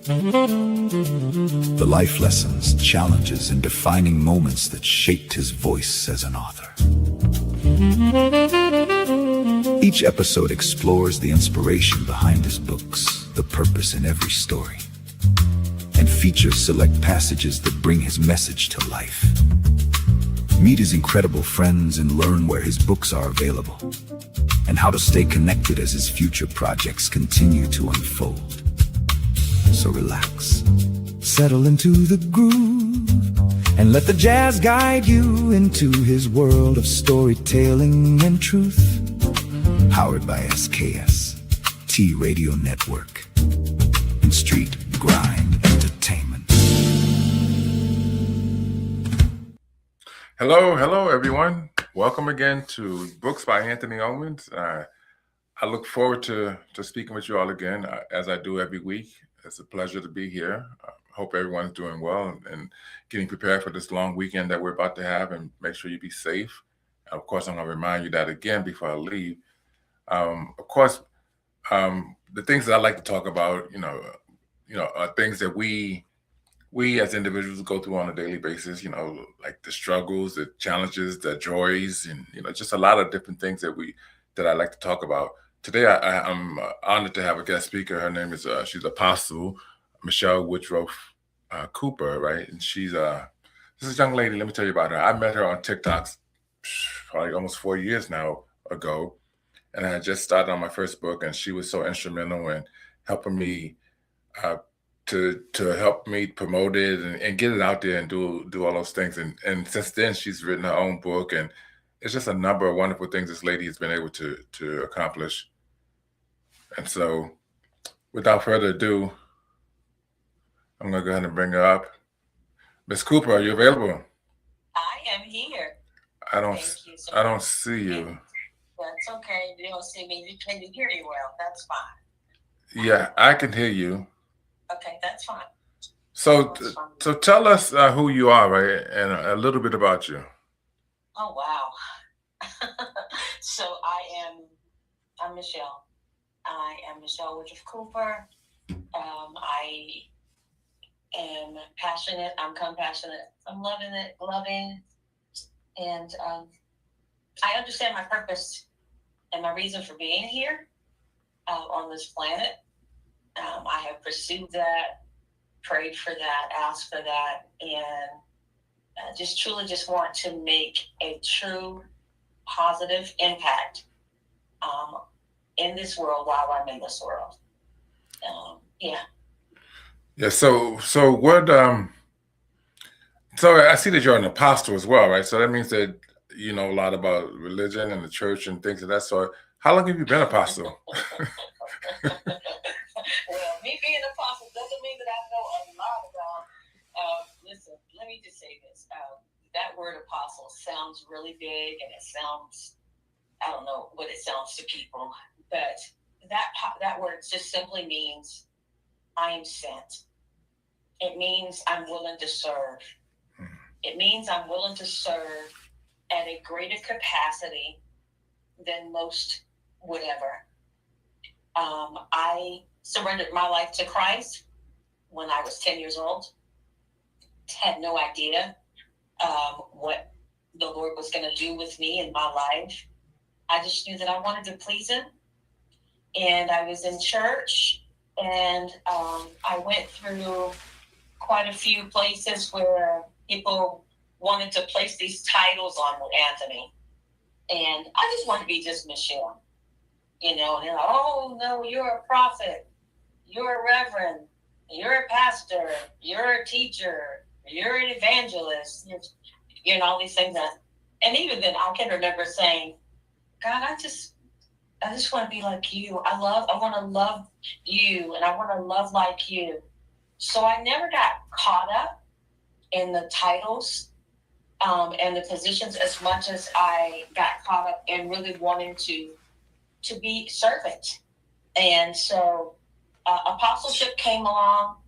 The life lessons, challenges, and defining moments that shaped his voice as an author. Each episode explores the inspiration behind his books, the purpose in every story, and features select passages that bring his message to life. Meet his incredible friends and learn where his books are available, and how to stay connected as his future projects continue to unfold. So relax, settle into the groove, and let the jazz guide you into his world of storytelling and truth. Powered by SKST Radio Network and Street Grind Entertainment. Hello everyone. Welcome again to Books by Anthony Owens. I look forward to speaking with you all again, as I do every week. It's a pleasure to be here. I hope everyone's doing well and getting prepared for this long weekend that we're about to have, and make sure you be safe. And of course, I'm going to remind you that again before I leave. The things that I like to talk about, are things that we as individuals go through on a daily basis, like the struggles, the challenges, the joys, and, just a lot of different things that I like to talk about. Today, I'm honored to have a guest speaker. Her name is, she's Apostle Michelle Woodruff-Cooper, right? And she's this is a young lady. Let me tell you about her. I met her on TikTok probably almost 4 years now ago. And I had just started on my first book, and she was so instrumental in helping me to help me promote it and get it out there and do all those things. And since then, she's written her own book, and it's just a number of wonderful things this lady has been able to accomplish. And so, without further ado, I'm going to go ahead and bring her up. Miss Cooper, are you available? I am here. I don't see you. That's okay. You don't see me. Can you hear me well? That's fine. Yeah, I can hear you. Okay, that's fine. So tell us who you are, right, and a little bit about you. Oh, wow. So I'm Michelle. I am Michelle Woodruff-Cooper. I am passionate. I'm compassionate. I'm loving, and I understand my purpose and my reason for being here on this planet. I have pursued that, prayed for that, asked for that, and just truly want to make a true positive impact in this world while I'm in this world. Yeah. So what? So I see that you're an apostle as well, right? So that means that you know a lot about religion and the church and things of that sort. How long have you been apostle? Well, me being an apostle doesn't mean that I know a lot about. Listen, let me just say this. That word apostle sounds really big, and it sounds, I don't know what it sounds to people, but that word just simply means I am sent. It means I'm willing to serve. It means I'm willing to serve at a greater capacity than most would ever. I surrendered my life to Christ when I was 10 years old. Had no idea what the Lord was going to do with me in my life. I just knew that I wanted to please Him. And I was in church, and I went through quite a few places where people wanted to place these titles on Anthony. And I just wanted to be just Michelle. And they're like, oh, no, you're a prophet. You're a reverend. You're a pastor. You're a teacher. You're an evangelist. You're all these things. And even then, I can remember saying, God, I just want to be like you. I want to love you, and I want to love like you. So I never got caught up in the titles and the positions as much as I got caught up in really wanting to be servant. And so apostleship came along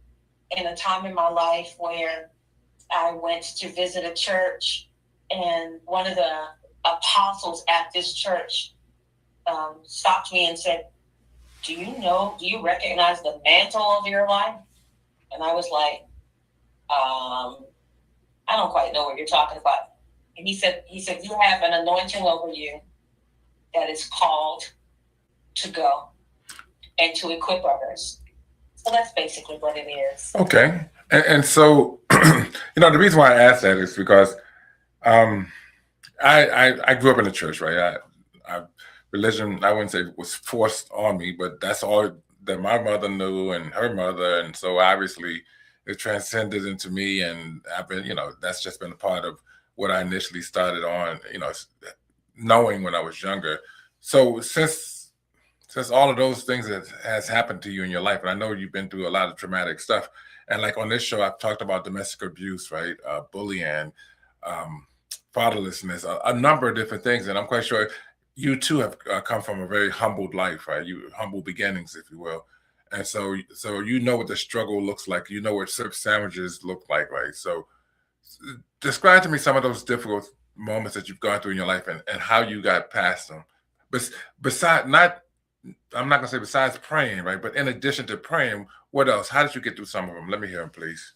in a time in my life where I went to visit a church, and one of the apostles at this church stopped me and said, do you recognize the mantle of your life? And I was like, I don't quite know what you're talking about. And he said, you have an anointing over you that is called to go and to equip others. So that's basically what it is. Okay. And so, the reason why I asked that is because I grew up in the church, right? Religion, I wouldn't say was forced on me, but that's all that my mother knew and her mother. And so obviously it transcended into me. And I've been, that's just been a part of what I initially started on, knowing when I was younger. So since all of those things that has happened to you in your life, and I know you've been through a lot of traumatic stuff. And like on this show, I've talked about domestic abuse, right? Bullying, fatherlessness, a number of different things. And I'm quite sure you too have come from a very humbled life, right? Humble beginnings, if you will. And so you know what the struggle looks like. You know what syrup sandwiches look like, right? So describe to me some of those difficult moments that you've gone through in your life and how you got past them. I'm not going to say besides praying, right? But in addition to praying, what else? How did you get through some of them? Let me hear them, please.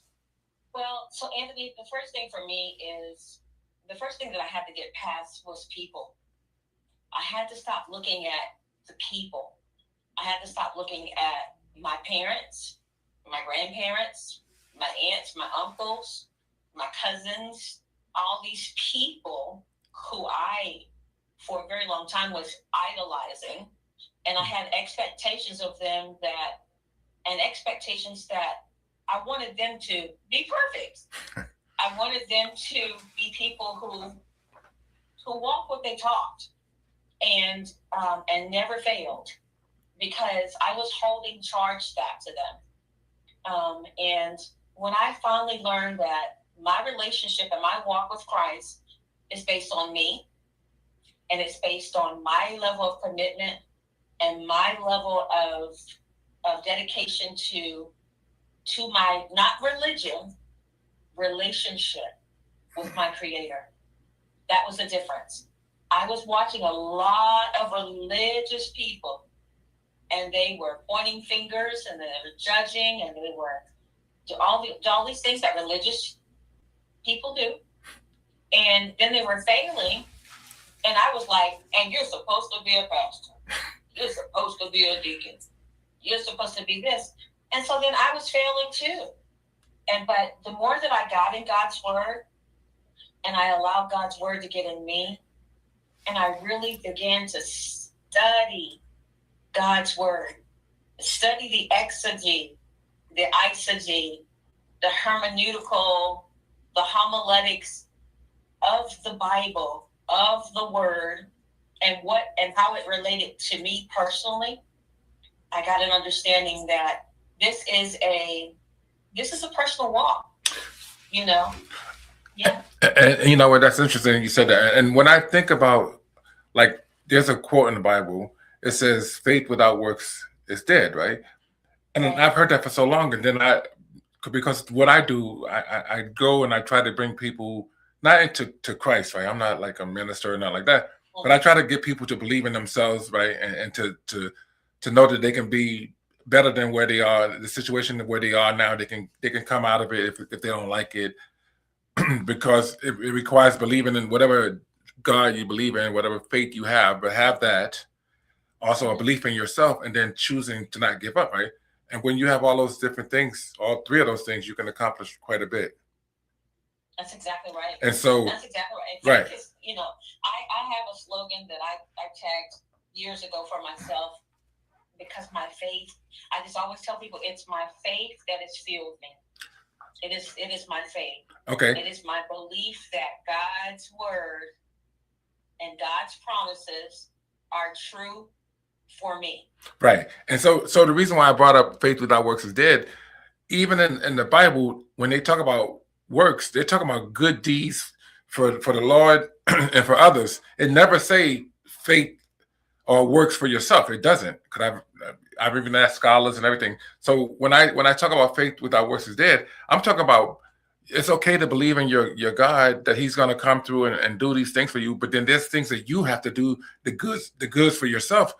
Well, so Anthony, the first thing that I had to get past was people. I had to stop looking at the people. I had to stop looking at my parents, my grandparents, my aunts, my uncles, my cousins, all these people who I, for a very long time, was idolizing. And I had expectations of them and expectations that I wanted them to be perfect. I wanted them to be people who walk what they talked and never failed, because I was holding charge back to them. And when I finally learned that my relationship and my walk with Christ is based on me, and it's based on my level of commitment and my level of dedication to my, not religion, relationship with my Creator. That was the difference. I was watching a lot of religious people, and they were pointing fingers, and they were judging, and they were all these things that religious people do. And then they were failing, and I was like, and you're supposed to be a pastor. You're supposed to be a deacon. You're supposed to be this. And so then I was failing too. But the more that I got in God's word, and I allowed God's word to get in me, and I really began to study God's word, study the exegy, the eisegete, the hermeneutical, the homiletics of the Bible, of the word, and how it related to me personally. I got an understanding that this is a personal walk, Yeah. And you know what? That's interesting. You said that. And when I think about, like, there's a quote in the Bible. It says, "Faith without works is dead," right? And I've heard that for so long. And then because what I do, I go and I try to bring people not into Christ, right? I'm not like a minister or not like that, but I try to get people to believe in themselves, right? And to know that they can be better than where they are, the situation where they are now. They can come out of it if they don't like it, because it requires believing in whatever God you believe in, whatever faith you have, but have that also a belief in yourself, and then choosing to not give up, right? And when you have all those different things, all three of those things, you can accomplish quite a bit. That's exactly right. And so that's exactly right. Because, I have a slogan that I tagged years ago for myself, because my faith, I just always tell people, it's my faith that has fueled me. It is my faith. Okay. It is my belief that God's word and God's promises are true for me. Right. And so the reason why I brought up faith without works is dead, even in the Bible, when they talk about works, they're talking about good deeds for the Lord and for others. It never say faith or works for yourself. It doesn't, because I've even asked scholars and everything. So when I talk about faith without works is dead, I'm talking about it's okay to believe in your God, that He's going to come through and do these things for you. But then there's things that you have to do, the goods for yourself.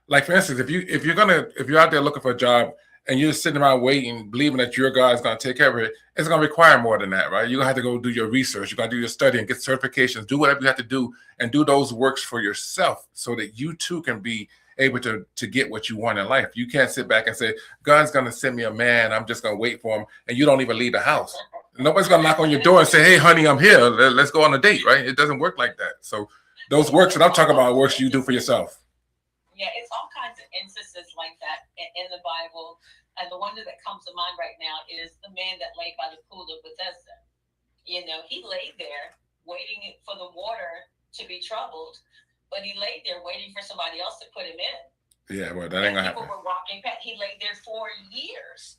Like, for instance, if you're out there looking for a job and you're sitting around waiting, believing that your God is going to take care of it, it's going to require more than that, right? You're going to have to go do your research. You're going to do your study and get certifications, do whatever you have to do, and do those works for yourself so that you too can be able to get what you want in life. You can't sit back and say, God's going to send me a man, I'm just going to wait for him, and you don't even leave the house. Nobody's going to knock on your door and say, hey, honey, I'm here. Let's go on a date, right? It doesn't work like that. So those works that I'm talking about are works you do for yourself. Yeah, it's all kinds of instances like that in the Bible. And the one that comes to mind right now is the man that laid by the pool of Bethesda. You know, he laid there waiting for the water to be troubled, but he laid there waiting for somebody else to put him in. Yeah, well, that ain't gonna happen. People were walking past. He laid there for years,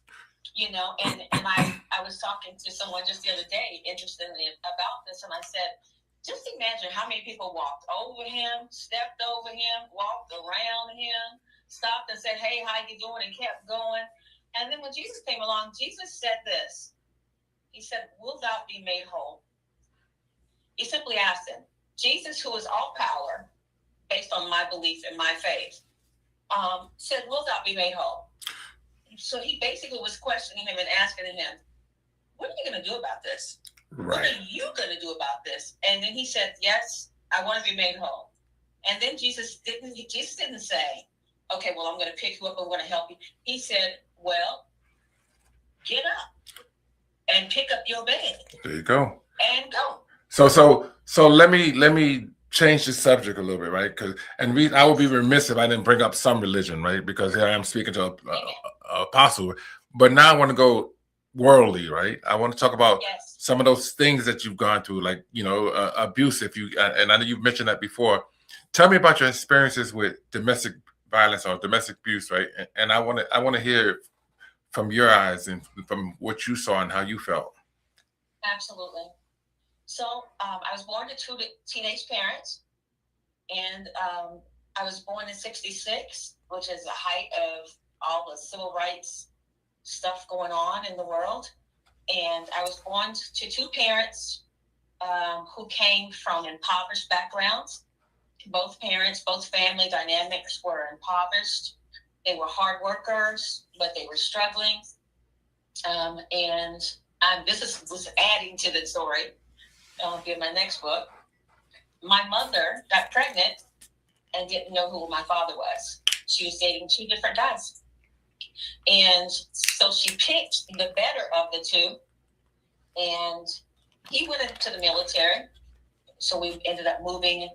you know. And I was talking to someone just the other day, interestingly, about this, and I said, just imagine how many people walked over him, stepped over him, walked around him, stopped and said, hey, how you doing, and kept going. And then when Jesus came along, Jesus said this. He said, will thou be made whole? He simply asked him, Jesus, who is all power, based on my belief and my faith, said, will thou be made whole? So he basically was questioning him and asking him, what are you going to do about this? Right. What are you going to do about this? And then he said, yes, I want to be made whole. And then Jesus didn't say, okay, well, I'm going to pick you up. I'm going to help you. He said, well, get up and pick up your bed. There you go. And go. So let me change the subject a little bit, right? I would be remiss if I didn't bring up some religion, right? Because here I am speaking to an apostle. But now I want to go worldly, right? I want to talk about some of those things that you've gone through, like, you know, abuse. And I know you've mentioned that before. Tell me about your experiences with domestic violence or domestic abuse, right? And I want to hear from your eyes and from what you saw and how you felt. Absolutely. So I was born to two teenage parents, and I was born in '66, which is the height of all the civil rights stuff going on in the world. And I was born to two parents who came from impoverished backgrounds. Both parents, both family dynamics were impoverished. They were hard workers, but they were struggling. And this was adding to the story. I'll get my next book. My mother got pregnant and didn't know who my father was. She was dating two different guys. And so she picked the better of the two. And he went into the military. So we ended up moving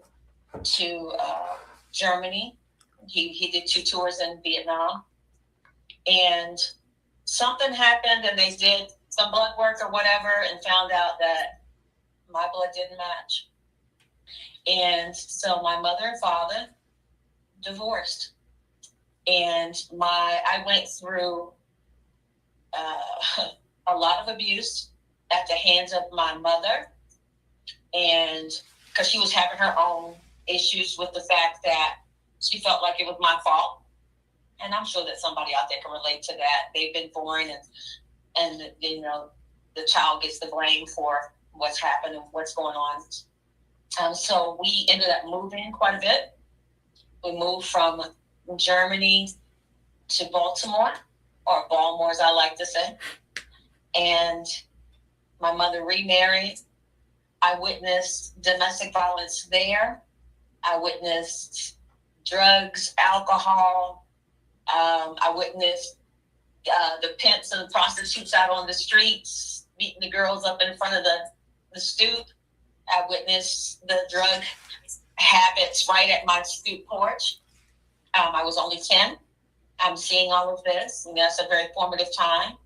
to Germany. He did 2 tours in Vietnam. And something happened, and they did some blood work or whatever and found out that my blood didn't match. And so my mother and father divorced. And I went through a lot of abuse at the hands of my mother, and because she was having her own issues with the fact that she felt like it was my fault. And I'm sure that somebody out there can relate to that. They've been born, and you know, the child gets the blame for what's happened and what's going on. So we ended up moving quite a bit. We moved from Germany to Baltimore, or Baltimore as I like to say. And my mother remarried. I witnessed domestic violence there. I witnessed drugs, alcohol. I witnessed the pimps and the prostitutes out on the streets, beating the girls up in front of the stoop. I witnessed the drug habits right at my stoop porch. I was only 10. I'm seeing all of this, and that's a very formative time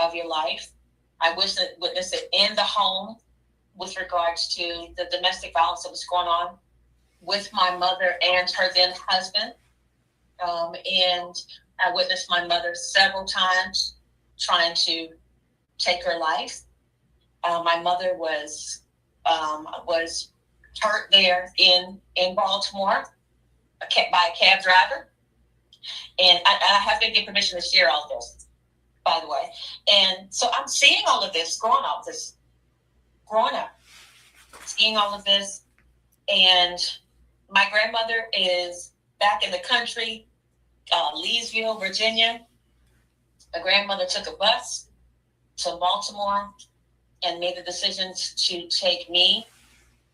of your life. I witnessed it in the home with regards to the domestic violence that was going on with my mother and her then husband. And I witnessed my mother several times trying to take her life. My mother was hurt there in Baltimore by a cab driver. And I have to get permission to share all this, by the way. And so I'm seeing all of this, growing up, seeing all of this. And my grandmother is back in the country, Leesville, Virginia. My grandmother took a bus to Baltimore and made the decision to take me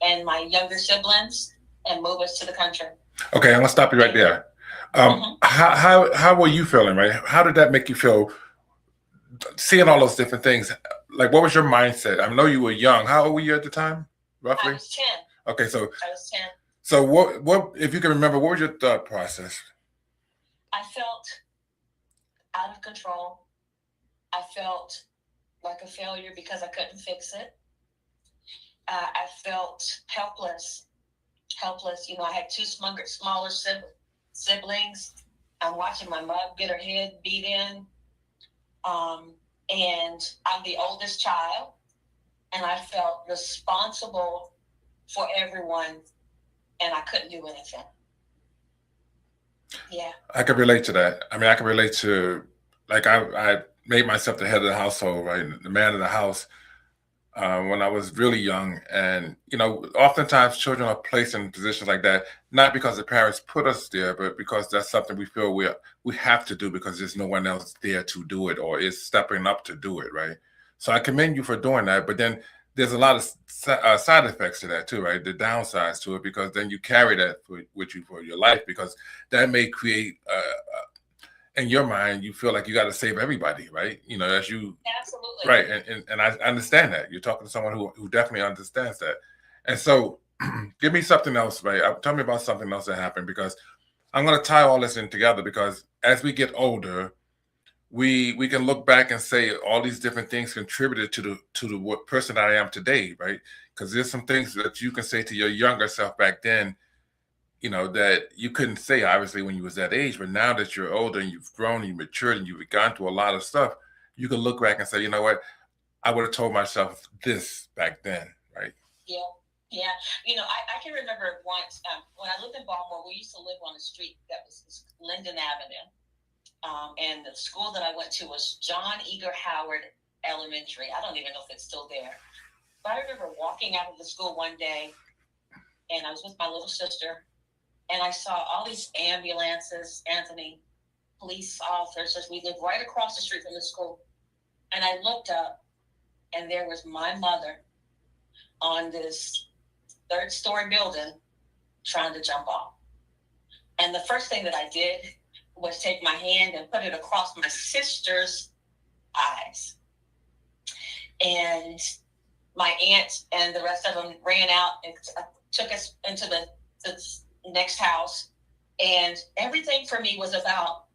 and my younger siblings and move us to the country. Okay, I'm gonna stop you right there. How were you feeling, right? How did that make you feel, seeing all those different things? Like, what was your mindset? I know you were young. How old were you at the time, roughly? I was 10. Okay, so I was 10. so what if you can remember, what was your thought process? I felt out of control. I felt like a failure because I couldn't fix it. I felt helpless. You know, I had two smaller siblings. I'm watching my mom get her head beat in. And I'm the oldest child. And I felt responsible for everyone. And I couldn't do anything. Yeah. I could relate to that. I mean, I can relate to, like, I made myself the head of the household, right? The man of the house. When I was really young. And, you know, oftentimes children are placed in positions like that, not because the parents put us there, but because that's something we feel we have to do because there's no one else there to do it or is stepping up to do it, right? So I commend you for doing that. But then there's a lot of side effects to that too, right? The downsides to it, because then you carry that with you for your life, because that may create in your mind, you feel like you got to save everybody, right? You know, as you, Absolutely. right. And I understand that. You're talking to someone who definitely understands that. And so give me something else, right? Tell me about something else that happened, because I'm going to tie all this in together, because as we get older, we can look back and say all these different things contributed to the person that I am today, right? Because there's some things that you can say to your younger self back then, you know, that you couldn't say obviously when you was that age, but now that you're older and you've grown and you've matured and you've gone through a lot of stuff, you can look back and say, you know what, I would have told myself this back then, right? Yeah. Yeah. You know, I can remember once when I lived in Baltimore, we used to live on a street that was Linden Avenue. And the school that I went to was John Eager Howard Elementary. I don't even know if it's still there. But I remember walking out of the school one day, and I was with my little sister, and I saw all these ambulances, Anthony, police officers. We lived right across the street from the school. And I looked up, and there was my mother on this third-story building trying to jump off. And the first thing that I did was take my hand and put it across my sister's eyes. And my aunt and the rest of them ran out and took us into the next house. And everything for me was about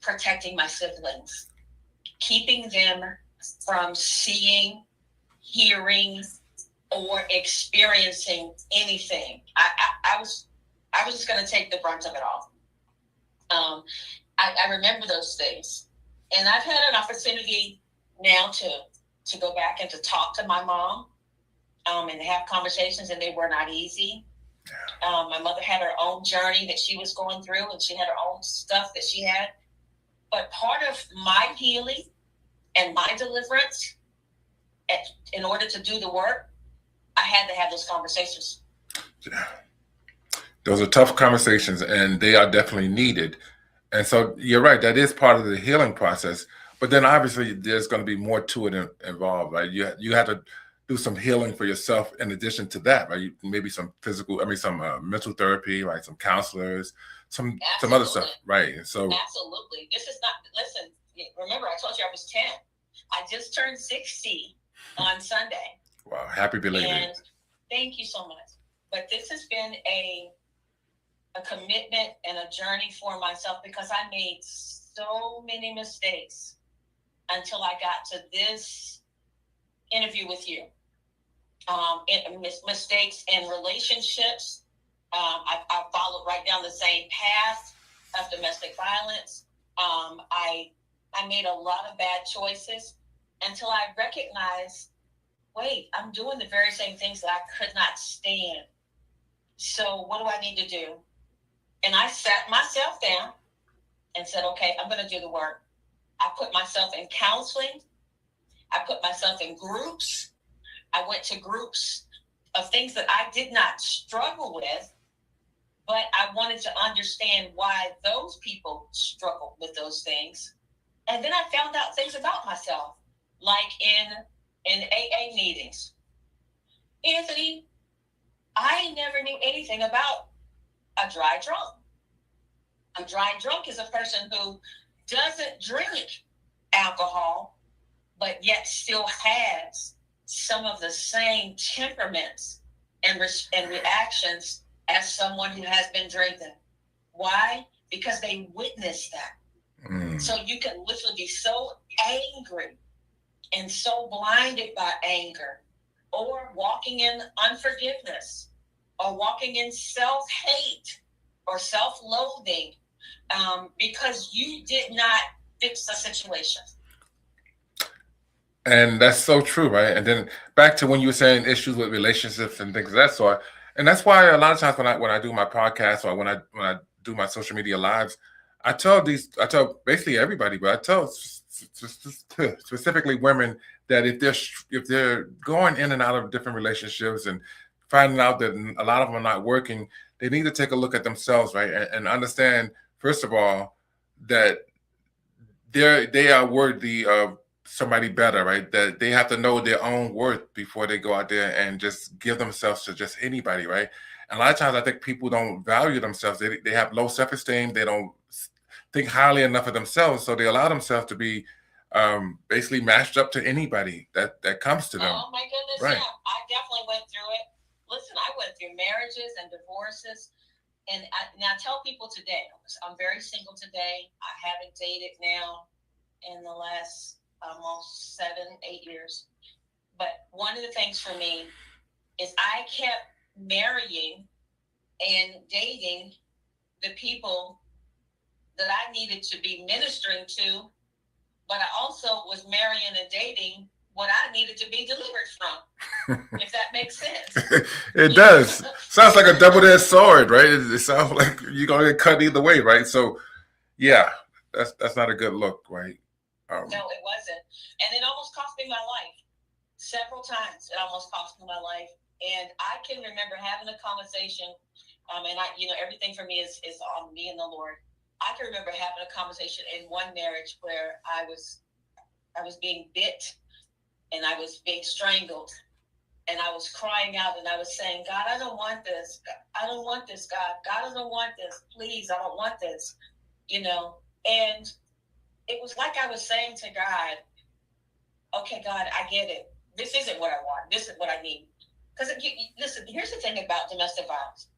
protecting my siblings, keeping them from seeing, hearing, or experiencing anything. I was just going to take the brunt of it all. I remember those things, and I've had an opportunity now to go back and to talk to my mom, and have conversations, and they were not easy. My mother had her own journey that she was going through, and she had her own stuff that she had. But part of my healing and my deliverance, in order to do the work, I had to have those conversations. Yeah. Those are tough conversations, and they are definitely needed. And so you're right, that is part of the healing process. But then obviously there's going to be more to it involved, right? You have to do some healing for yourself in addition to that, right? Maybe some mental therapy, right? Some counselors, some other stuff, right? And so absolutely, this is not. Listen, remember I told you I was 10. I just turned 60 on Sunday. Wow, happy belated. And thank you so much. But this has been a commitment and a journey for myself, because I made so many mistakes until I got to this interview with you. Mistakes in relationships. I followed right down the same path of domestic violence. I made a lot of bad choices until I recognized, wait, I'm doing the very same things that I could not stand. So what do I need to do? And I sat myself down and said, okay, I'm going to do the work. I put myself in counseling. I put myself in groups. I went to groups of things that I did not struggle with, but I wanted to understand why those people struggled with those things. And then I found out things about myself, like in AA meetings. Anthony, I never knew anything about a dry drunk. A dry drunk is a person who doesn't drink alcohol, but yet still has some of the same temperaments and reactions as someone who has been drinking. Why? Because they witnessed that. So you can literally be so angry and so blinded by anger, or walking in unforgiveness, or walking in self-hate or self-loathing, because you did not fix the situation. And that's so true, right? And then back to when you were saying issues with relationships and things of that sort. And that's why a lot of times when I do my podcast, or when I do my social media lives, I tell basically everybody, but I tell specifically women that if they're going in and out of different relationships and finding out that a lot of them are not working, they need to take a look at themselves, right? And understand, first of all, that they are worthy of somebody better, right? That they have to know their own worth before they go out there and just give themselves to just anybody, right? And a lot of times I think people don't value themselves. They have low self-esteem. They don't think highly enough of themselves. So they allow themselves to be basically matched up to anybody that comes to them. Oh my goodness, right. Yeah. I definitely went through it. Listen, I went through marriages and divorces. And I tell people today, I'm very single today. I haven't dated now in the last almost 7-8 years. But one of the things for me is I kept marrying and dating the people that I needed to be ministering to, but I also was marrying and dating what I needed to be delivered from, if that makes sense. It does. Sounds like a double-edged sword, right? It sounds like you're going to get cut either way, right? So, yeah, that's not a good look, right? No, it wasn't. And it almost cost me my life. Several times it almost cost me my life. And I can remember having a conversation, and everything for me is on me and the Lord. I can remember having a conversation in one marriage where I was being bit and I was being strangled, and I was crying out and I was saying, God, I don't want this. I don't want this, God. God, I don't want this. Please, I don't want this. And it was like I was saying to God, okay, God, I get it. This isn't what I want. This is what I need. Because listen, here's the thing about domestic violence,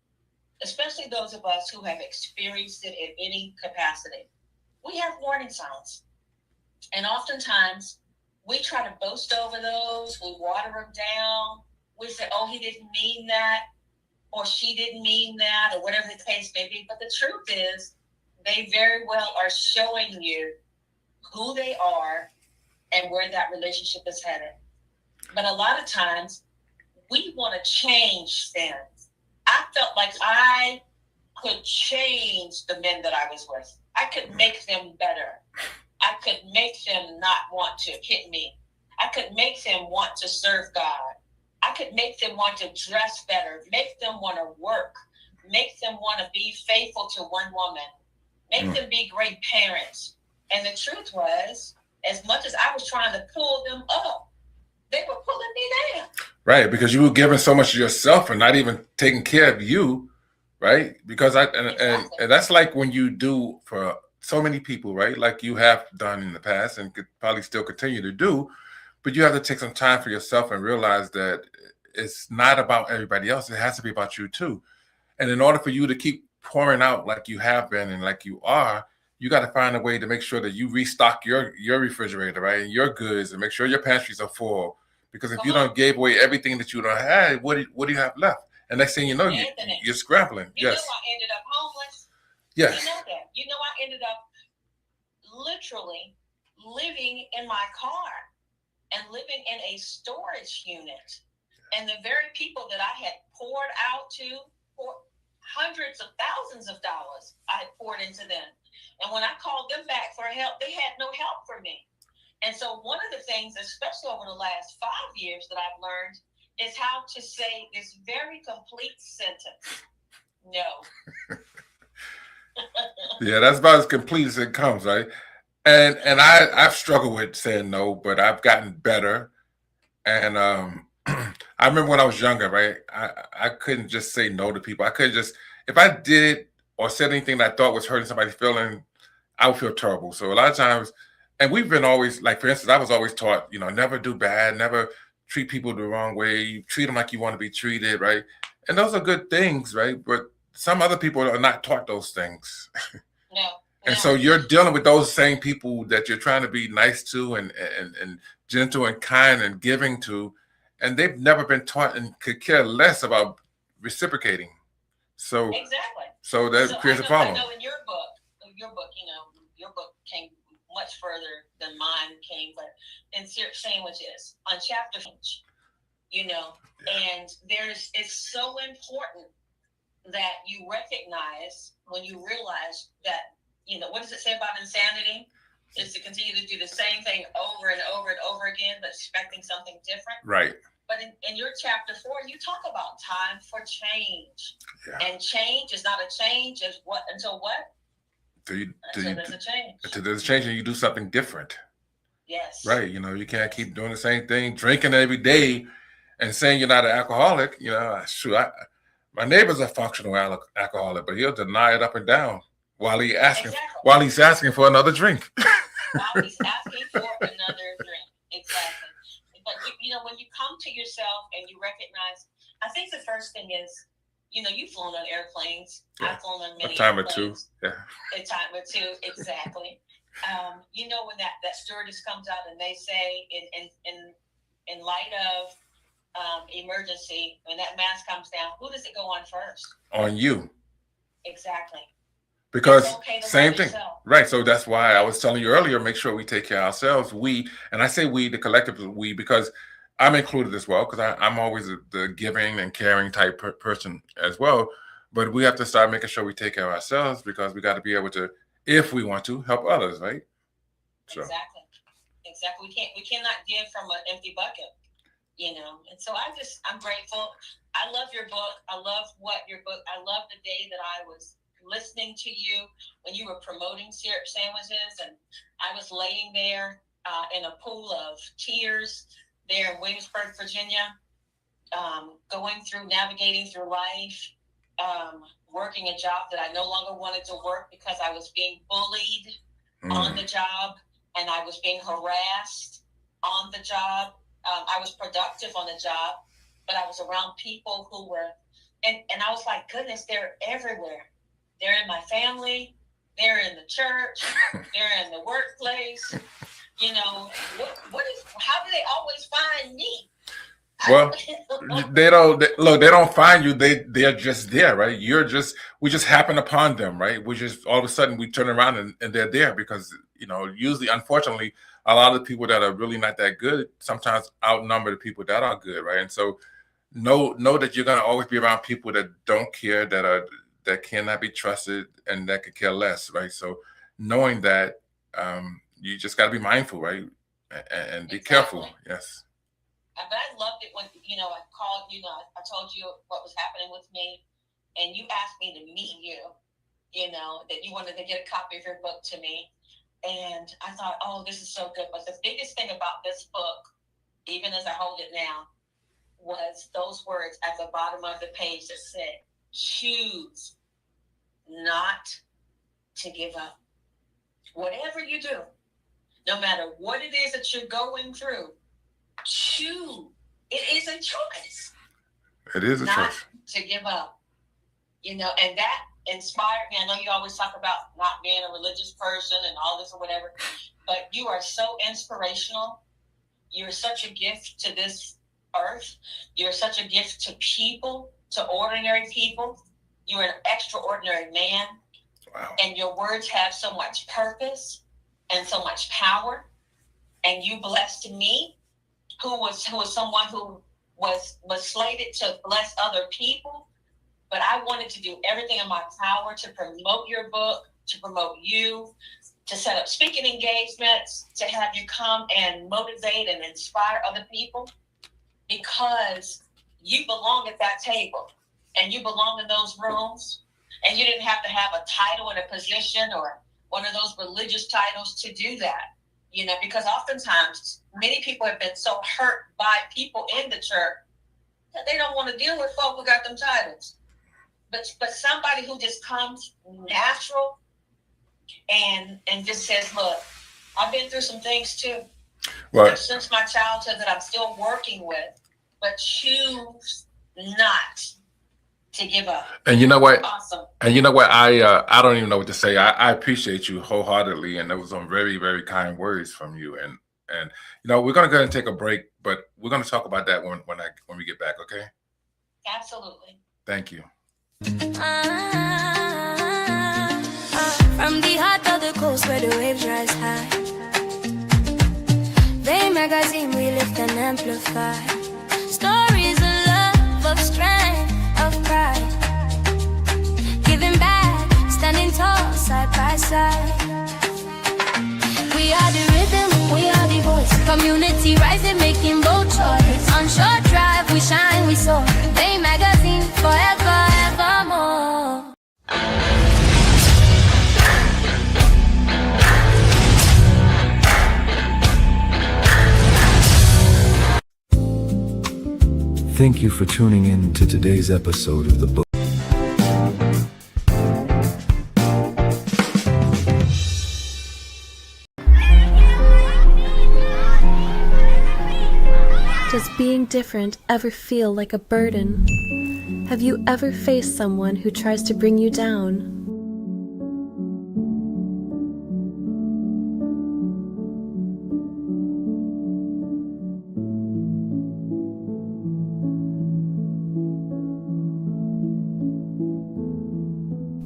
especially those of us who have experienced it in any capacity. We have warning signs. And oftentimes we try to boast over those. We water them down. We say, oh, he didn't mean that, or she didn't mean that, or whatever the case may be. But the truth is, they very well are showing you who they are and where that relationship is headed. But a lot of times we want to change things. I felt like I could change the men that I was with. I could make them better. I could make them not want to hit me. I could make them want to serve God. I could make them want to dress better, make them want to work, make them want to be faithful to one woman, make them be great parents. And the truth was, as much as I was trying to pull them up, they were pulling me down. Right, because you were giving so much of yourself and not even taking care of you, right? Because and that's like when you do for so many people, right? Like you have done in the past and could probably still continue to do, but you have to take some time for yourself and realize that it's not about everybody else. It has to be about you too. And in order for you to keep pouring out like you have been and like you are, you got to find a way to make sure that you restock your refrigerator, right? And your goods, and make sure your pantries are full. Because if you don't give away everything that you don't have, what do you have left? And next thing you know, you're scrambling. You know I ended up homeless. Yes. You know that. You know I ended up literally living in my car and living in a storage unit. And the very people that I had poured out to for hundreds of thousands of dollars, I had poured into them. And when I called them back for help, they had no help for me. And so one of the things, especially over the last 5 years, that I've learned is how to say this very complete sentence. No. Yeah, that's about as complete as it comes, right? And I've struggled with saying no, but I've gotten better. And I remember when I was younger, right? I couldn't just say no to people. I couldn't just, if I did or said anything that I thought was hurting somebody's feeling, I would feel terrible. So a lot of times, and we've been always, like, for instance, I was always taught, never do bad, never treat people the wrong way. You treat them like you want to be treated, right? And those are good things, right? But some other people are not taught those things. No. And so you're dealing with those same people that you're trying to be nice to and gentle and kind and giving to, and they've never been taught and could care less about reciprocating. So exactly. So that creates a problem. I know in your book, your book came much further than mine came, but in sandwiches on chapter, and it's so important that you recognize when you realize that, what does it say about insanity? Is to continue to do the same thing over and over and over again, but expecting something different. Right. But in your chapter 4, you talk about time for change. Yeah. And change is not a change until what? There's a change. Until there's a change and you do something different. Yes. Right. You can't keep doing the same thing, drinking every day and saying you're not an alcoholic. My neighbor's a functional alcoholic, but he'll deny it up and down while he's asking for another drink. While he's asking for another drink. Exactly. But when you come to yourself and you recognize, I think the first thing is, you've flown on airplanes. Yeah. I've flown on many a time airplanes. Or two. Yeah. A time or two, exactly. When that stewardess comes out and they say in light of emergency, when that mask comes down, who does it go on first? On you. Exactly. Because same thing, right? So that's why I was telling you earlier, make sure we take care of ourselves. And I say we, the collective we, because I'm included as well, because I'm always the giving and caring type person as well. But we have to start making sure we take care of ourselves, because we got to be able to, if we want to, help others, right? So. Exactly. We cannot give from an empty bucket, And so I'm grateful. I love your book. I love I love the day that I was listening to you when you were promoting syrup sandwiches, and I was laying there in a pool of tears there in Williamsburg, Virginia, navigating through life, working a job that I no longer wanted to work because I was being bullied on the job and I was being harassed on the job. I was productive on the job, but I was around people who were, and I was like, goodness, they're everywhere. They're in my family. They're in the church. They're in the workplace. How do they always find me? Well, they don't find you. They're just there, right? We just happen upon them, right? We just, all of a sudden we turn around and they're there because, usually, unfortunately, a lot of the people that are really not that good sometimes outnumber the people that are good, right? And so know that you're going to always be around people that don't care, that cannot be trusted, and that could care less, right? So knowing that, you just got to be mindful, right? And be careful. Yes. But I loved it when, I called, I told you what was happening with me, and you asked me to meet you, that you wanted to get a copy of your book to me. And I thought, oh, this is so good. But the biggest thing about this book, even as I hold it now, was those words at the bottom of the page that said, choose not to give up. Whatever you do, no matter what it is that you're going through, choose. It is a choice. It is a choice. Not to give up. And that inspired me. I know you always talk about not being a religious person and all this or whatever, but you are so inspirational. You're such a gift to this earth. You're such a gift to people, to ordinary people. You're an extraordinary man. Wow. And your words have so much purpose and so much power. And you blessed me, who was someone who was slated to bless other people. But I wanted to do everything in my power to promote your book, to promote you, to set up speaking engagements, to have you come and motivate and inspire other people, because you belong at that table and you belong in those rooms, and you didn't have to have a title and a position or one of those religious titles to do that, because oftentimes many people have been so hurt by people in the church that they don't want to deal with folk who got them titles. But somebody who just comes natural and just says, look, I've been through some things too. Well, since my childhood that I'm still working with, but choose not to give up. and you know what? Awesome. And you know what? I don't even know what to say. I appreciate you wholeheartedly, and there was some very, very kind words from you. And we're gonna go ahead and take a break, but we're gonna talk about that when we get back. Okay? Absolutely. Thank you. From the heart of the coast where the waves rise high, they magazine we lift and amplify. Stories of love, of strength, of pride. Giving back, standing tall, side by side. We are the rhythm, we are the voice. Community rising, making bold choice. On short drive, we shine, we soar. They magazine, forever, evermore. Thank you for tuning in to today's episode of the book. Does being different ever feel like a burden? Have you ever faced someone who tries to bring you down?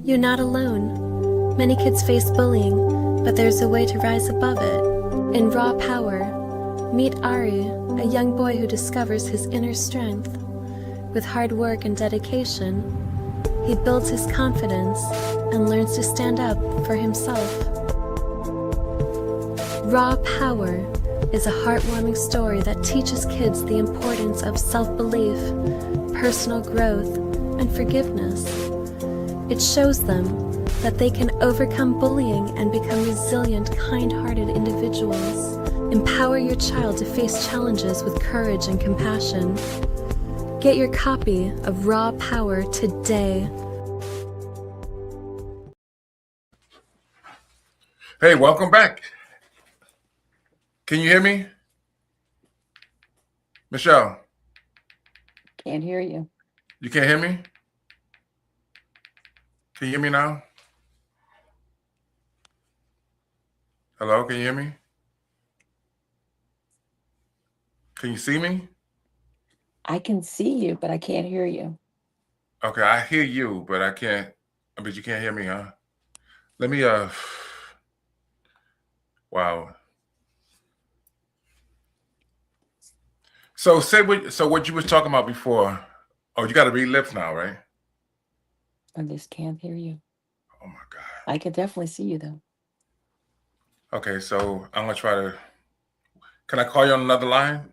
You're not alone. Many kids face bullying, but there's a way to rise above it. In Raw Power, meet Ari, a young boy who discovers his inner strength. With hard work and dedication, he builds his confidence and learns to stand up for himself. Raw Power is a heartwarming story that teaches kids the importance of self-belief, personal growth, and forgiveness. It shows them that they can overcome bullying and become resilient, kind-hearted individuals. Empower your child to face challenges with courage and compassion. Get your copy of Raw Power today. Hey, welcome back. Can you hear me? Michelle? Can't hear you. You can't hear me? Can you hear me now? Hello, can you hear me? Can you see me? I can see you, but I can't hear you. Okay, I hear you, but I can't, but you can't hear me, huh? Let me, wow. So what you was talking about before, oh, you got to read lips now, right? I just can't hear you. Oh my God. I can definitely see you though. Okay, so I'm gonna try to, can I call you on another line?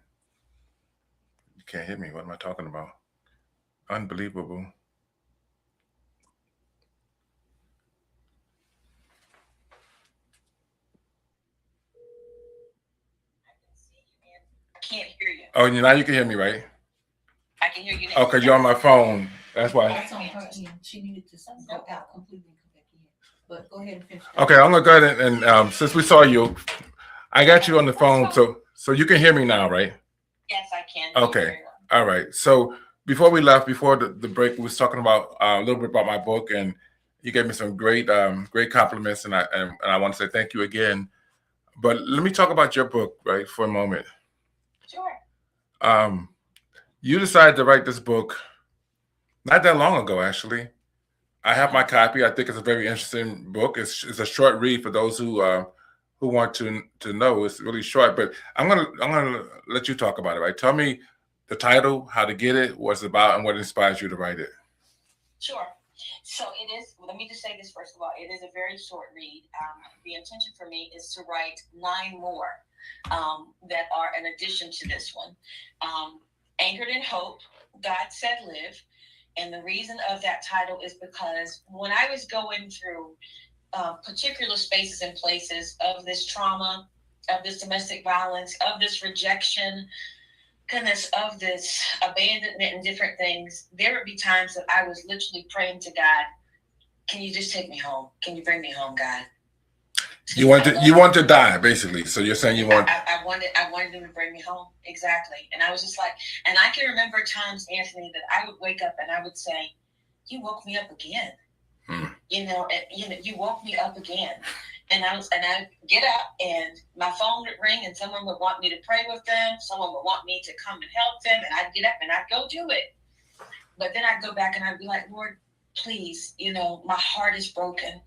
You can't hear me, what am I talking about? Unbelievable. I can't hear you. Oh, now you can hear me, right? I can hear you now. Okay, you're on my phone. That's why. That's on her end. She needed to go out completely and come back in. But go ahead and finish. Okay, I'm gonna go ahead and since we saw you, I got you on the phone, so you can hear me now, right? Yes, I can. Okay, all right. So before we left, before the break, we was talking about a little bit about my book, and you gave me some great compliments, and I want to say thank you again. But let me talk about your book, right, for a moment. Sure. You decided to write this book not that long ago, actually. I have my copy. I think it's a very interesting book. It's a short read for those who want to know. It's really short, but I'm gonna let you talk about it. Right? Tell me the title, how to get it, what it's about, and what inspires you to write it. Sure. So it is. Let me just say this first of all. It is a very short read. The intention for me is to write 9 more that are an addition to this one. Anchored in Hope, God Said Live. And the reason of that title is because when I was going through particular spaces and places of this trauma, of this domestic violence, of this rejection, goodness, of this abandonment and different things, there would be times that I was literally praying to God, can you just take me home? Can you bring me home, God? You want to die, basically. So you're saying you want. I wanted him to bring me home. Exactly. And I was just like, and I can remember times, Anthony, that I would wake up and I would say, you woke me up again. You woke me up again. And I get up and my phone would ring and someone would want me to pray with them. Someone would want me to come and help them. And I'd get up and I'd go do it. But then I'd go back and I'd be like, Lord, please, my heart is broken.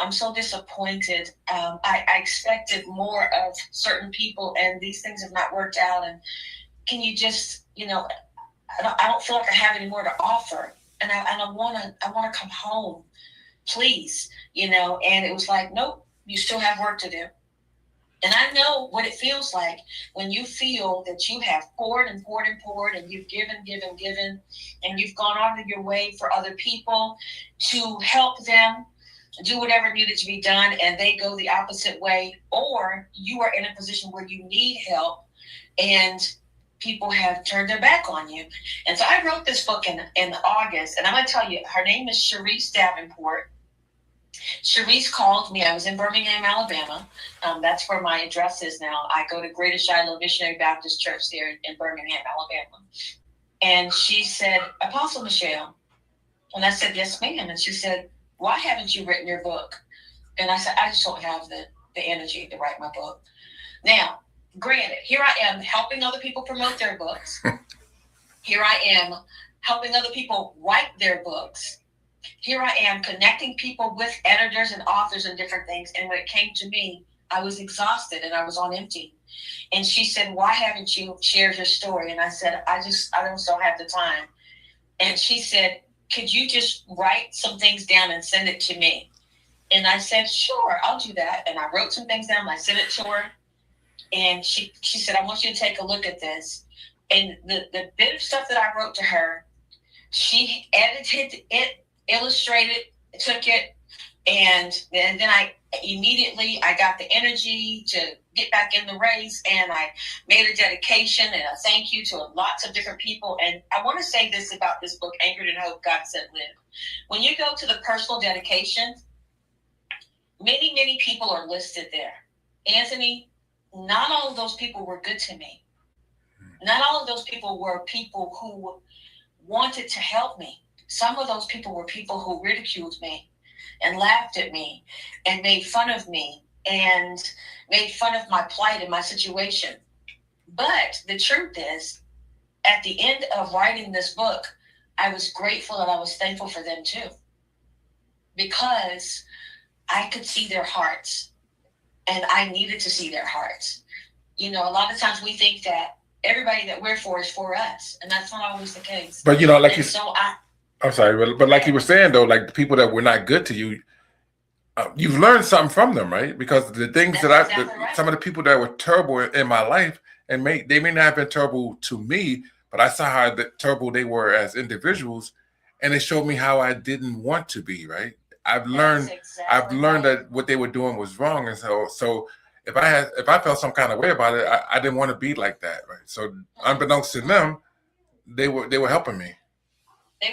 I'm so disappointed. I expected more of certain people and these things have not worked out. And can you just, I don't feel like I have any more to offer. And I want to come home, please, and it was like, nope, you still have work to do. And I know what it feels like when you feel that you have poured and poured and poured and you've given, and you've gone out of your way for other people to help them do whatever needed to be done, and they go the opposite way, or you are in a position where you need help and people have turned their back on you. And so I wrote this book in August, and I'm going to tell you, her name is Sharice Davenport. Sharice called me. I was in Birmingham, Alabama. That's where my address is now. I go to Greater Shiloh Missionary Baptist Church there in Birmingham, Alabama. And she said, Apostle Michelle. And I said, yes, ma'am. And she said, why haven't you written your book? And I said, I just don't have the energy to write my book. Now, granted, here I am helping other people promote their books. Here I am helping other people write their books. Here I am connecting people with editors and authors and different things. And when it came to me, I was exhausted and I was on empty. And she said, why haven't you shared your story? And I said, I just don't have the time. And she said, could you just write some things down and send it to me? And I said, sure, I'll do that. And I wrote some things down. I sent it to her. And she said, I want you to take a look at this. And the bit of stuff that I wrote to her, she edited it, illustrated, took it. And then I got the energy to get back in the race, and I made a dedication and a thank you to lots of different people. And I want to say this about this book, Anchored in Hope, God Said Live. When you go to the personal dedication, many, many people are listed there. Anthony, not all of those people were good to me. Not all of those people were people who wanted to help me. Some of those people were people who ridiculed me and laughed at me and made fun of me and made fun of my plight and my situation. But the truth is, at the end of writing this book, I was grateful and I was thankful for them too, because I could see their hearts and I needed to see their hearts. A lot of times we think that everybody that we're for is for us, and that's not always the case. But like and so I'm sorry, but like you were saying though, like the people that were not good to you, you've learned something from them, right? Because the things some of the people that were terrible in my life, and they may not have been terrible to me, but I saw how terrible they were as individuals, and it showed me how I didn't want to be, right? I've learned that what they were doing was wrong, and so if I felt some kind of way about it, I didn't want to be like that, right? So unbeknownst to them, they were helping me. They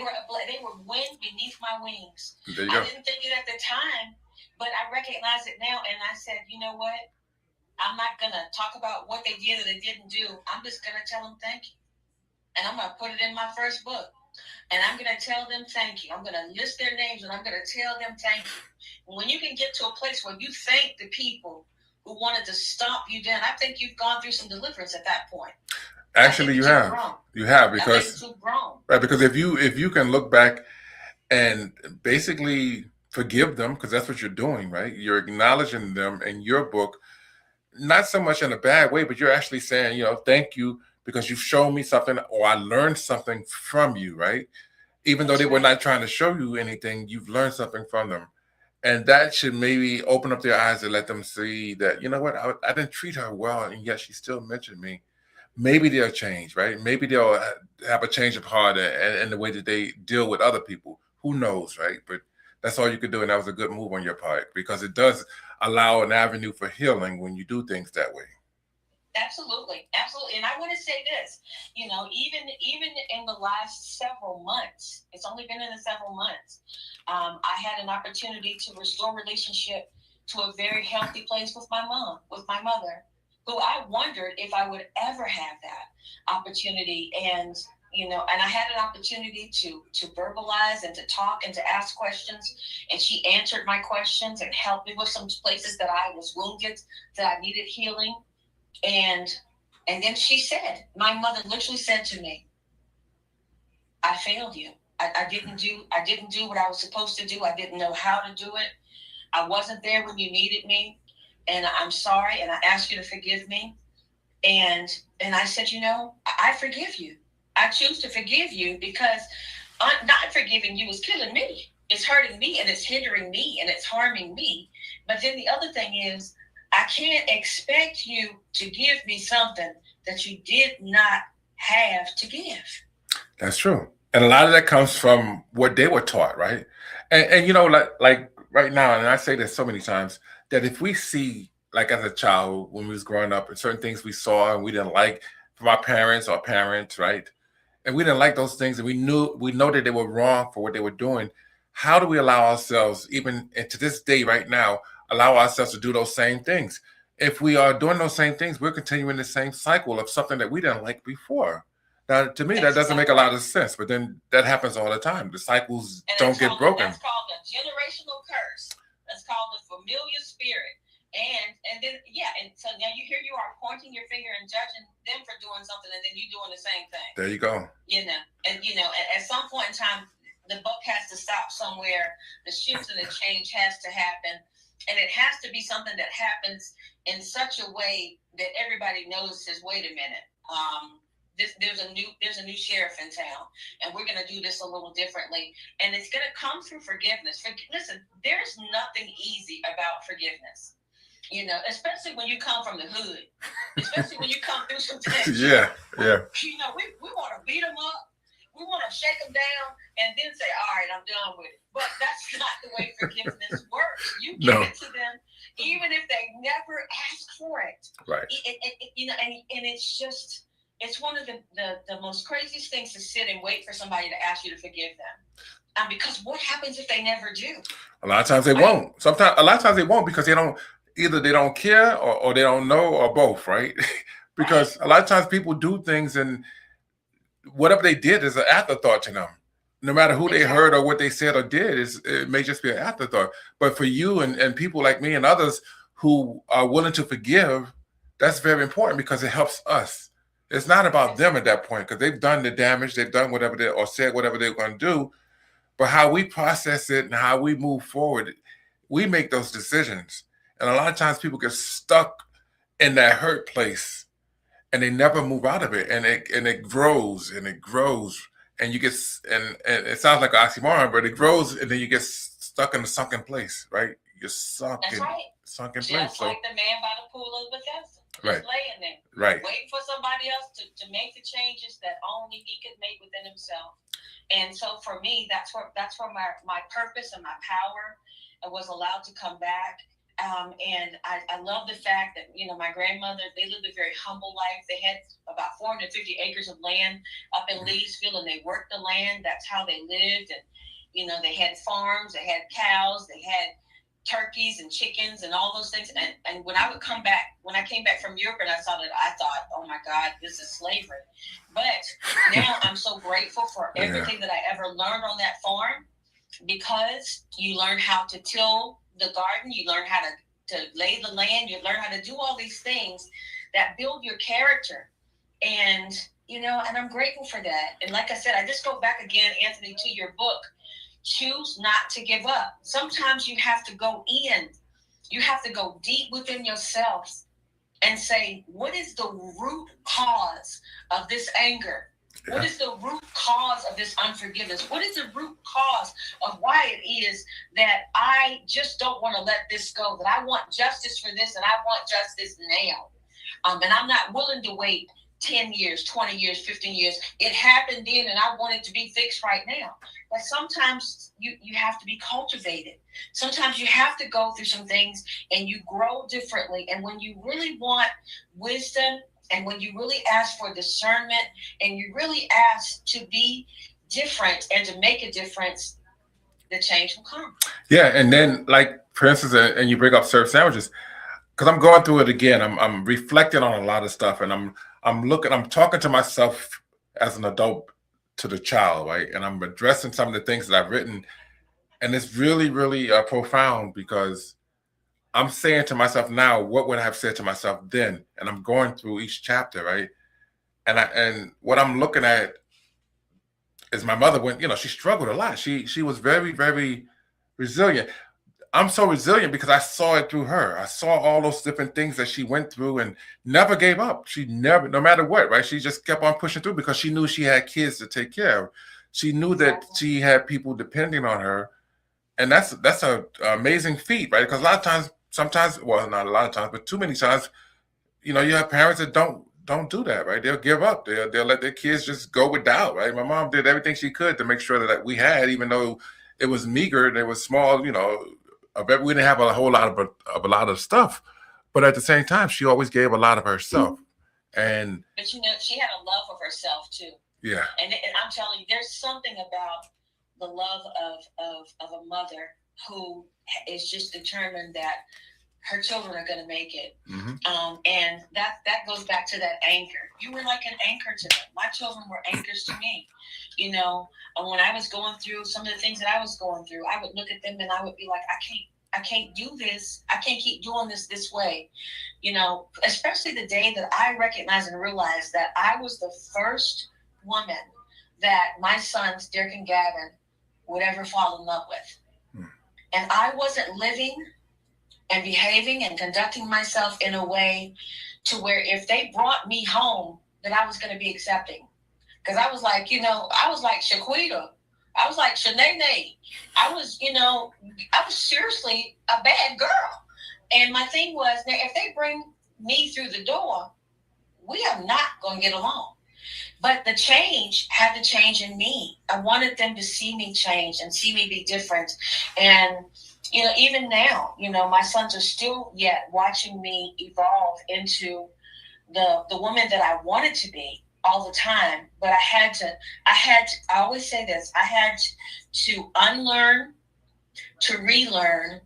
were wind beneath my wings. There you go. I didn't think it at the time, but I recognize it now. And I said, you know what? I'm not going to talk about what they did or they didn't do. I'm just going to tell them thank you. And I'm going to put it in my first book. And I'm going to tell them thank you. I'm going to list their names and I'm going to tell them thank you. And when you can get to a place where you thank the people who wanted to stop you down, I think you've gone through some deliverance at that point. Actually, you have because right, because if you can look back and basically forgive them, because that's what you're doing, right? You're acknowledging them in your book, not so much in a bad way, but you're actually saying, thank you because you've shown me something, or I learned something from you, right? Even though they were not trying to show you anything, you've learned something from them. And that should maybe open up their eyes and let them see that, you know what, I didn't treat her well, and yet she still mentioned me. Maybe they'll change, right? Maybe they'll have a change of heart and the way that they deal with other people. Who knows, right? But That's all you could do. And that was a good move on your part, because it does allow an avenue for healing when you do things that way. Absolutely. Absolutely. And I want to say this, even in the last several months, it's only been in the several months, I had an opportunity to restore relationship to a very healthy place with my mother, who I wondered if I would ever have that opportunity. And I had an opportunity to verbalize and to talk and to ask questions. And she answered my questions and helped me with some places that I was wounded, that I needed healing. And then she said, my mother literally said to me, I failed you. I didn't do what I was supposed to do. I didn't know how to do it. I wasn't there when you needed me. And I'm sorry. And I ask you to forgive me. And I said, I forgive you. I choose to forgive you, because not forgiving you is killing me. It's hurting me, and it's hindering me, and it's harming me. But then the other thing is, I can't expect you to give me something that you did not have to give. That's true. And a lot of that comes from what they were taught, right? And like right now, and I say this so many times, that if we see, like as a child, when we was growing up, and certain things we saw and we didn't like from our parents, right? And we didn't like those things, and we know that they were wrong for what they were doing. How do we allow ourselves, even to this day right now, allow ourselves to do those same things? If we are doing those same things, we're continuing the same cycle of something that we didn't like before. Now, to me, that doesn't make a lot of sense, but then that happens all the time. The cycles don't get broken. That's called a generational curse. That's called the familiar spirit. And then, and so now here you are pointing your finger and judging them for doing something, and then you doing the same thing. There you go. At some point in time, the buck has to stop somewhere. The shift and the change has to happen. And it has to be something that happens in such a way that everybody knows, says, wait a minute, there's a new sheriff in town, and we're going to do this a little differently. And it's going to come through forgiveness. Listen, there's nothing easy about forgiveness, especially when you come from the hood, especially when you come through some things. Yeah. We want to beat them up. We want to shake them down and then say, all right, I'm done with it. But that's not the way forgiveness works. You give it to them even if they never ask for it. Right. And it's one of the most craziest things to sit and wait for somebody to ask you to forgive them. Because what happens if they never do? A lot of times they won't. A lot of times they won't, because they don't care, or they don't know, or both, right? Because a lot of times people do things, and whatever they did is an afterthought to them. No matter who they heard or what they said or did, it may just be an afterthought. But for you and people like me and others who are willing to forgive, that's very important, because it helps us. It's not about them at that point, because they've done the damage, they've done whatever or said whatever they're going to do. But how we process it and how we move forward, we make those decisions. And a lot of times people get stuck in that hurt place, and they never move out of it, and it grows and it grows, and you get and it sounds like an oxymoron, but it grows, and then you get stuck in a sunken place, right? You're sunk in place. Just like the man by the pool of Bethesda, just laying there, waiting for somebody else to make the changes that only he could make within himself. And so for me, that's where my purpose and my power was allowed to come back. And I love the fact that, my grandmother, they lived a very humble life. They had about 450 acres of land up in Leesville, and they worked the land. That's how they lived. And, they had farms, they had cows, they had turkeys and chickens and all those things. And when I came back from Europe, and I saw that, I thought, oh my God, this is slavery. But now I'm so grateful for everything that I ever learned on that farm, because you learn how to till the garden, you learn how to lay the land, you learn how to do all these things that build your character. And, and I'm grateful for that. And like I said, I just go back again, Anthony, to your book, Choose Not to Give Up. Sometimes you have to go in, you have to go deep within yourself and say, what is the root cause of this anger? What is the root cause of this unforgiveness? What is the root cause of why it is that I just don't want to let this go, that I want justice for this, and I want justice now? And I'm not willing to wait 10 years, 20 years, 15 years. It happened then and I want it to be fixed right now. But sometimes you have to be cultivated. Sometimes you have to go through some things and you grow differently. And when you really want wisdom and when you really ask for discernment and you really ask to be different and to make a difference, the change will come. Yeah, and then like for instance, and you bring up served sandwiches, because I'm going through it again. I'm reflecting on a lot of stuff, and I'm talking to myself as an adult to the child, right? And I'm addressing some of the things that I've written, and it's really, really profound because I'm saying to myself now, what would I have said to myself then? And I'm going through each chapter, right? And what I'm looking at is my mother went, she struggled a lot. She was very, very resilient. I'm so resilient because I saw it through her. I saw all those different things that she went through and never gave up. She never, no matter what, right? She just kept on pushing through because she knew she had kids to take care of. She knew that she had people depending on her. And that's an amazing feat, right? Because a lot of times, sometimes, well, not a lot of times, but too many times, you have parents that don't do that, right? They'll give up. They'll let their kids just go without, right? My mom did everything she could to make sure that we had, even though it was meager, and it was small, we didn't have a whole lot of a lot of stuff, but at the same time, she always gave a lot of herself. And but she had a love of herself too. Yeah. And I'm telling you, there's something about the love of a mother who is just determined that her children are going to make it. Mm-hmm. And that goes back to that anchor. You were like an anchor to them. My children were anchors to me. And when I was going through some of the things that I was going through, I would look at them and I would be like, I can't do this. I can't keep doing this way. Especially the day that I recognized and realized that I was the first woman that my sons, Derek and Gavin, would ever fall in love with. Mm. And I wasn't living and behaving and conducting myself in a way to where if they brought me home, that I was going to be accepting. Because I was like, I was like Shaquita. I was like Shanae. I was seriously a bad girl. And my thing was, now if they bring me through the door, we are not going to get along. But the change had to change in me. I wanted them to see me change and see me be different. And even now, my sons are still yet watching me evolve into the woman that I wanted to be all the time. But I always say this, I had to unlearn, to relearn,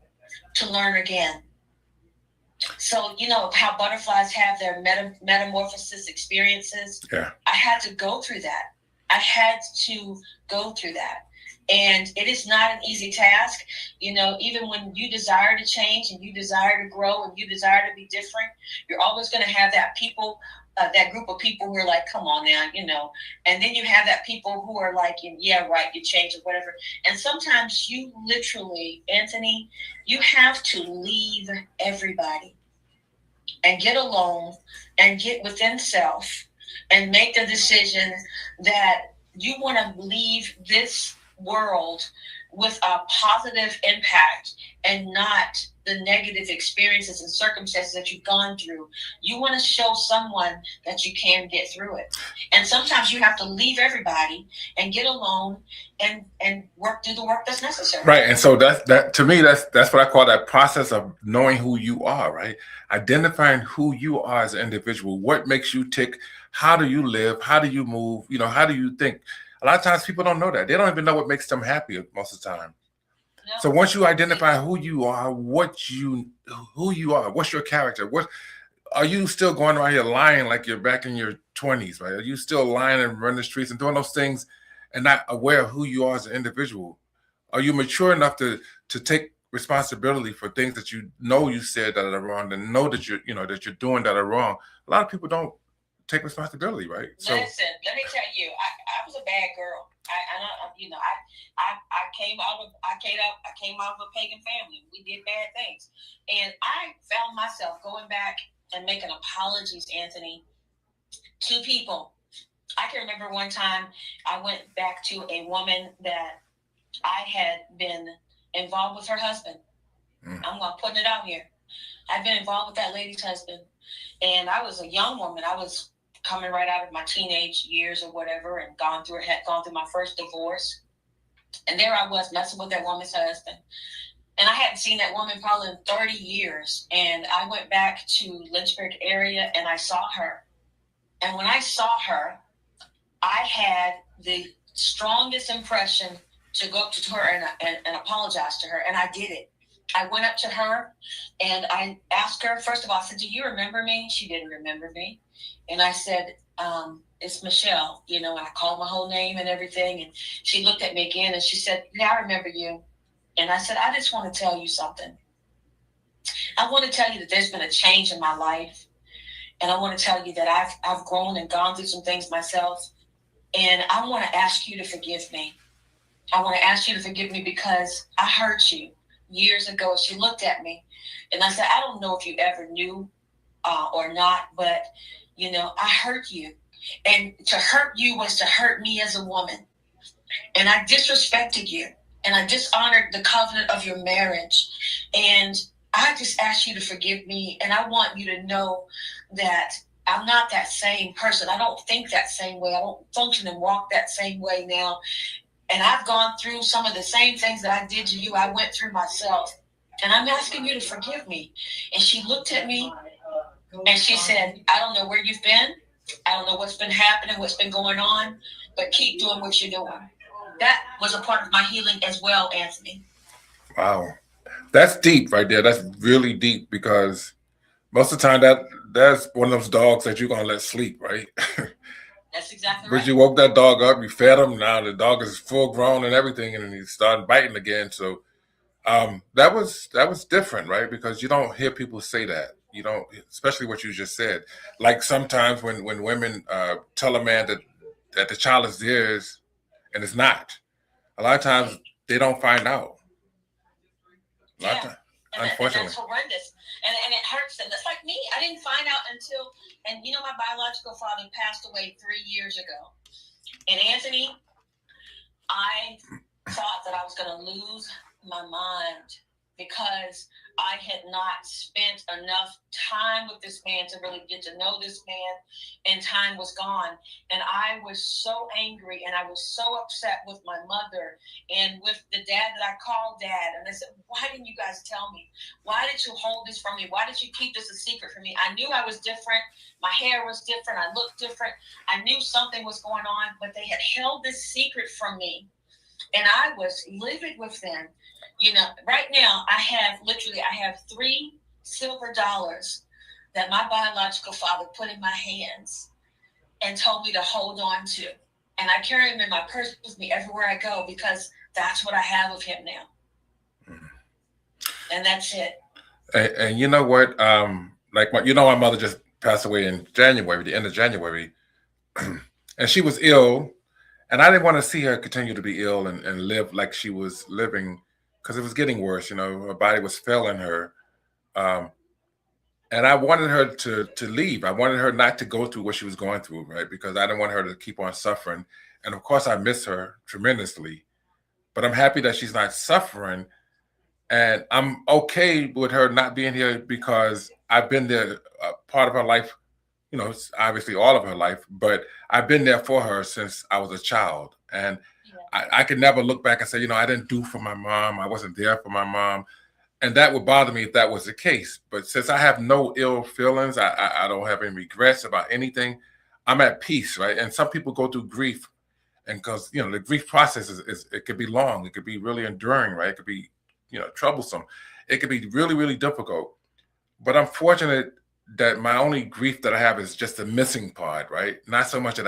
to learn again. So, how butterflies have their metamorphosis experiences. Yeah. I had to go through that. And it is not an easy task. Even when you desire to change and you desire to grow and you desire to be different, you're always going to have that that group of people who are like, come on now, and then you have that people who are like, yeah, right, you change or whatever. And sometimes you literally, Anthony, you have to leave everybody and get alone and get within self and make the decision that you want to leave this world with a positive impact and not the negative experiences and circumstances that you've gone through. You want to show someone that you can get through it. And sometimes you have to leave everybody and get alone and do the work that's necessary. Right. And so that to me, that's what I call that process of knowing who you are, right? Identifying who you are as an individual, what makes you tick, how do you live, how do you move, how do you think? A lot of times people don't know that. They don't even know what makes them happy most of the time. No. So once you identify who you are, what's your character? What are you still going around here lying like you're back in your 20s, right? Are you still lying and running the streets and doing those things and not aware of who you are as an individual? Are you mature enough to take responsibility for things that you said that are wrong and know that you're doing that are wrong? A lot of people don't take responsibility, right? So listen, let me tell you, I was a bad girl. I came out of a pagan family. We did bad things, and I found myself going back and making apologies, Anthony, to people. I can remember one time I went back to a woman that I had been involved with her husband. I'm going to put it out here. I've been involved with that lady's husband, and I was a young woman. I was coming right out of my teenage years or whatever, and had gone through my first divorce. And there I was messing with that woman's husband. And I hadn't seen that woman probably in 30 years. And I went back to Lynchburg area and I saw her. And when I saw her, I had the strongest impression to go up to her and apologize to her. And I did it. I went up to her and I asked her, first of all, I said, do you remember me? She didn't remember me. And I said, it's Michelle, and I called my whole name and everything. And she looked at me again and she said, yeah, I remember you. And I said, I just want to tell you something. I want to tell you that there's been a change in my life. And I want to tell you that I've grown and gone through some things myself. And I want to ask you to forgive me. I want to ask you to forgive me because I hurt you years ago. She looked at me and I said, I don't know if you ever knew or not, but, I hurt you. And to hurt you was to hurt me as a woman. And I disrespected you. And I dishonored the covenant of your marriage. And I just ask you to forgive me. And I want you to know that I'm not that same person. I don't think that same way. I don't function and walk that same way now. And I've gone through some of the same things that I did to you. I went through myself. And I'm asking you to forgive me. And she looked at me and she said, I don't know where you've been. I don't know what's been happening, what's been going on, but keep doing what you're doing. That was a part of my healing as well, Anthony. Wow. That's deep right there. That's really deep because most of the time that's one of those dogs that you're going to let sleep, right? That's exactly right. But you woke that dog up, you fed him. Now the dog is full grown and everything, and he's starting biting again. So that was different, right? Because you don't hear people say that. You don't, especially what you just said. Like sometimes when women tell a man that the child is theirs and it's not, a lot of times they don't find out. Yeah. Unfortunately. And that's horrendous. And it hurts them. That's like me. I didn't find out until, my biological father passed away 3 years ago. And Anthony, I thought that I was going to lose my mind because I had not spent enough time with this man to really get to know this man, and time was gone. And I was so angry and I was so upset with my mother and with the dad that I called dad. And I said, why didn't you guys tell me? Why did you hold this from me? Why did you keep this a secret from me? I knew I was different. My hair was different. I looked different. I knew something was going on, but they had held this secret from me. And I was livid with them. Right now I have 3 silver dollars that my biological father put in my hands and told me to hold on to. And I carry them in my purse with me everywhere I go because that's what I have of him now. And that's it. And you know what? My mother just passed away in January, the end of January. And she was ill. And I didn't want to see her continue to be ill and live like she was living because it was getting worse. Her body was failing her. And I wanted her to leave. I wanted her not to go through what she was going through, right? Because I didn't want her to keep on suffering. And of course, I miss her tremendously. But I'm happy that she's not suffering. And I'm okay with her not being here because I've been there part of her life. It's obviously all of her life, but I've been there for her since I was a child. And I could never look back and say, I didn't do for my mom. I wasn't there for my mom. And that would bother me if that was the case. But since I have no ill feelings, I don't have any regrets about anything. I'm at peace, right? And some people go through grief. And because, the grief process it could be long. It could be really enduring, right? It could be, troublesome. It could be really, really difficult. But I'm fortunate that my only grief that I have is just the missing part, right? Not so much that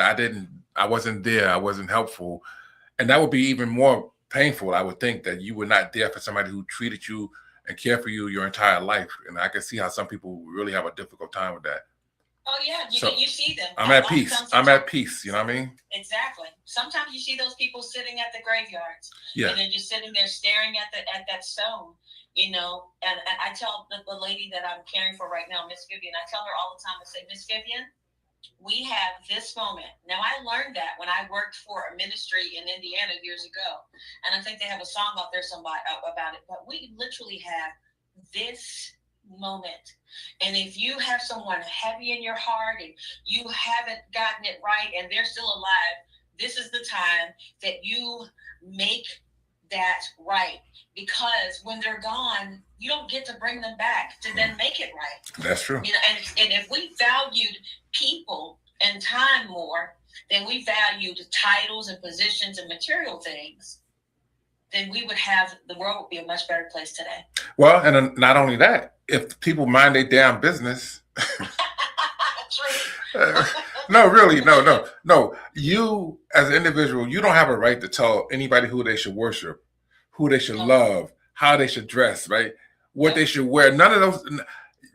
I wasn't there, I wasn't helpful. And that would be even more painful, I would think, that you were not there for somebody who treated you and cared for you your entire life. And I can see how some people really have a difficult time with that. Oh yeah, you see them. I'm at peace. I'm at peace, you know what I mean? Exactly. Sometimes you see those people sitting at the graveyards. Yeah. And they're just sitting there staring at that stone. And I tell the lady that I'm caring for right now, Miss Vivian, I tell her all the time, I say, Miss Vivian, we have this moment. Now, I learned that when I worked for a ministry in Indiana years ago. And I think they have a song out there about it. But we literally have this moment. And if you have someone heavy in your heart and you haven't gotten it right and they're still alive, this is the time that you make that right. Because when they're gone, you don't get to bring them back to then make it right. That's true. You know, and if we valued people and time more than we valued titles and positions and material things, then we would have, the world would be a much better place today. Well, and not only that, if people mind their damn business. No, really, no. You as an individual, you don't have a right to tell anybody who they should worship, who they should love, how they should dress, right? What they should wear. None of those.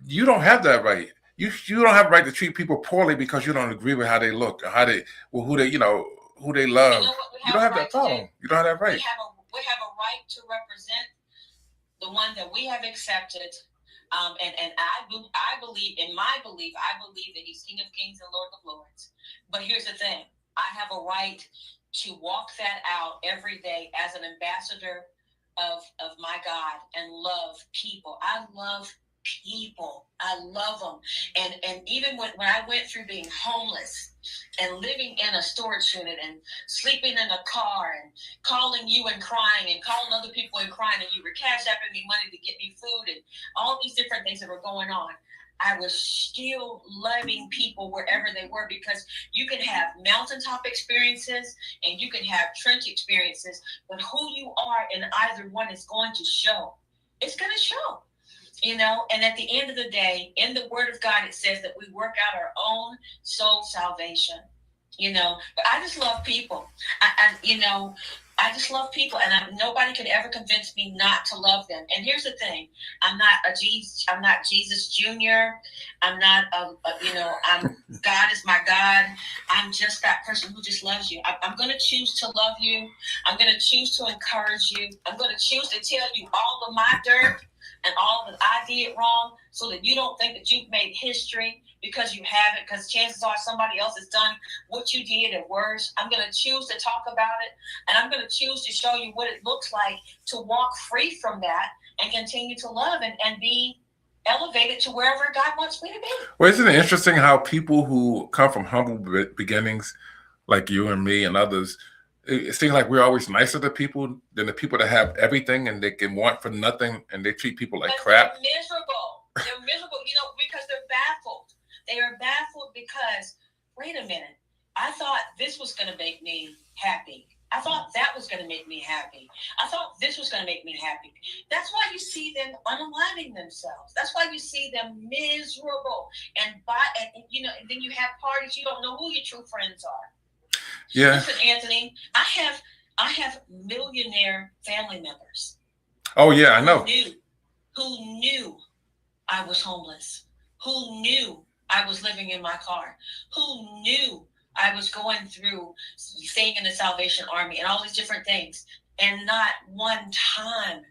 You don't have that right. You don't have a right to treat people poorly because you don't agree with how they look or how they, well, who they, who they love. You don't have that problem. You don't have that right. We have a right to represent the one that we have accepted. And I believe, in my belief, I believe that he's King of Kings and Lord of Lords. But here's the thing. I have a right to walk that out every day as an ambassador of my God and love people. I love people. I love them. And even when I went through being homeless and living in a storage unit and sleeping in a car and calling you and crying and calling other people and crying, and you were cash apping me money to get me food and all these different things that were going on, I was still loving people wherever they were, because you can have mountaintop experiences and you can have trench experiences, but who you are in either one is going to show. It's going to show. And at the end of the day, in the Word of God, it says that we work out our own soul salvation, but I just love people. I just love people, and nobody could ever convince me not to love them. And here's the thing: I'm not Jesus Jr. I'm not God is my God. I'm just that person who just loves you. I'm going to choose to love you. I'm going to choose to encourage you. I'm going to choose to tell you all of my dirt and all that I did wrong, so that you don't think that you've made history, because you haven't, because chances are somebody else has done what you did and worse. I'm going to choose to talk about it, and I'm going to choose to show you what it looks like to walk free from that and continue to love and be elevated to wherever God wants me to be. Well, isn't it interesting how people who come from humble beginnings, like you and me and others, it seems like we're always nicer to people than the people that have everything and they can want for nothing, and they treat people like crap. They're miserable, because they're baffled. They are baffled because, wait a minute, I thought this was going to make me happy. I thought that was going to make me happy. I thought this was going to make me happy. That's why you see them unaliving themselves. That's why you see them miserable. And then you have parties, you don't know who your true friends are. Yeah. Listen, Anthony, I have millionaire family members. Oh yeah, I know. Who knew I was homeless? Who knew I was living in my car? Who knew I was going through staying in the Salvation Army and all these different things? And not one time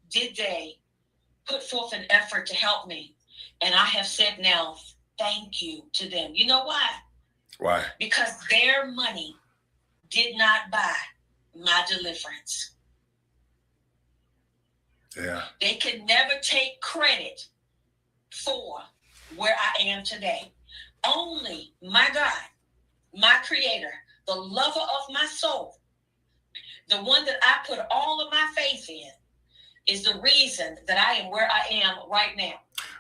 did they put forth an effort to help me. And I have said now, thank you to them. You know why? Why? Because their money did not buy my deliverance. Yeah. They could never take credit for where I am today. Only my God, my Creator, the lover of my soul, the one that I put all of my faith in, is the reason that I am where I am right now.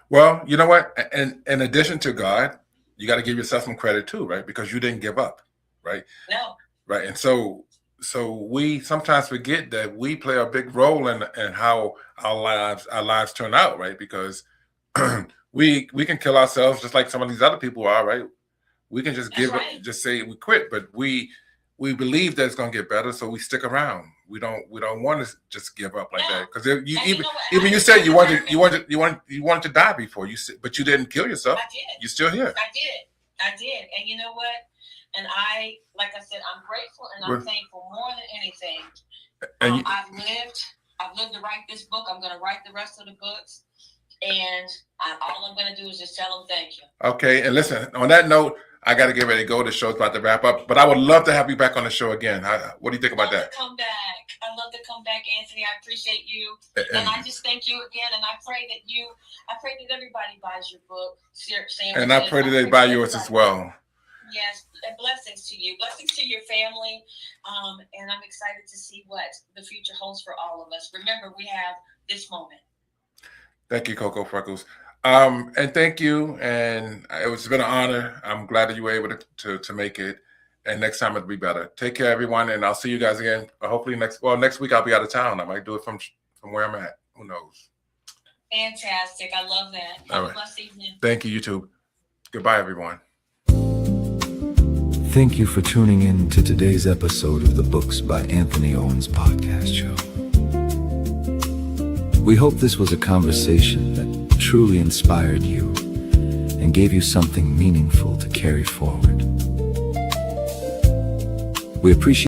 Well, you know what? And in addition to God, you got to give yourself some credit too, right? Because you didn't give up, right? No. Right. And so we sometimes forget that we play a big role in how our lives turn out, right? Because we can kill ourselves just like some of these other people are, right? We can just give up, just say we quit, but we believe that it's gonna get better, so we stick around. We don't want to just give up like that, because you said you wanted to die before but you didn't kill yourself. I did. You're still here. I did, and you know what? And like I said, I'm grateful and I'm thankful more than anything. And I've lived to write this book. I'm going to write the rest of the books, and all I'm going to do is just tell them thank you. Okay, and listen, on that note, I got to get ready to go. The show's about to wrap up, but I would love to have you back on the show again. What do you think about that? Come back. I love to come back, Anthony. I appreciate you, and I just thank you again. And I pray that everybody buys your book. And I pray that they buy yours as well. Yes, and blessings to you, blessings to your family, and I'm excited to see what the future holds for all of us. Remember, we have this moment. Thank you, Coco Freckles. And thank you. And it's been an honor. I'm glad that you were able to make it. And next time it'll be better. Take care, everyone. And I'll see you guys again. Hopefully next week I'll be out of town. I might do it from where I'm at. Who knows? Fantastic. I love that. Have a blessed evening. Thank you, YouTube. Goodbye, everyone. Thank you for tuning in to today's episode of the Books by Anthony Owens podcast show. We hope this was a conversation that truly inspired you and gave you something meaningful to carry forward. We appreciate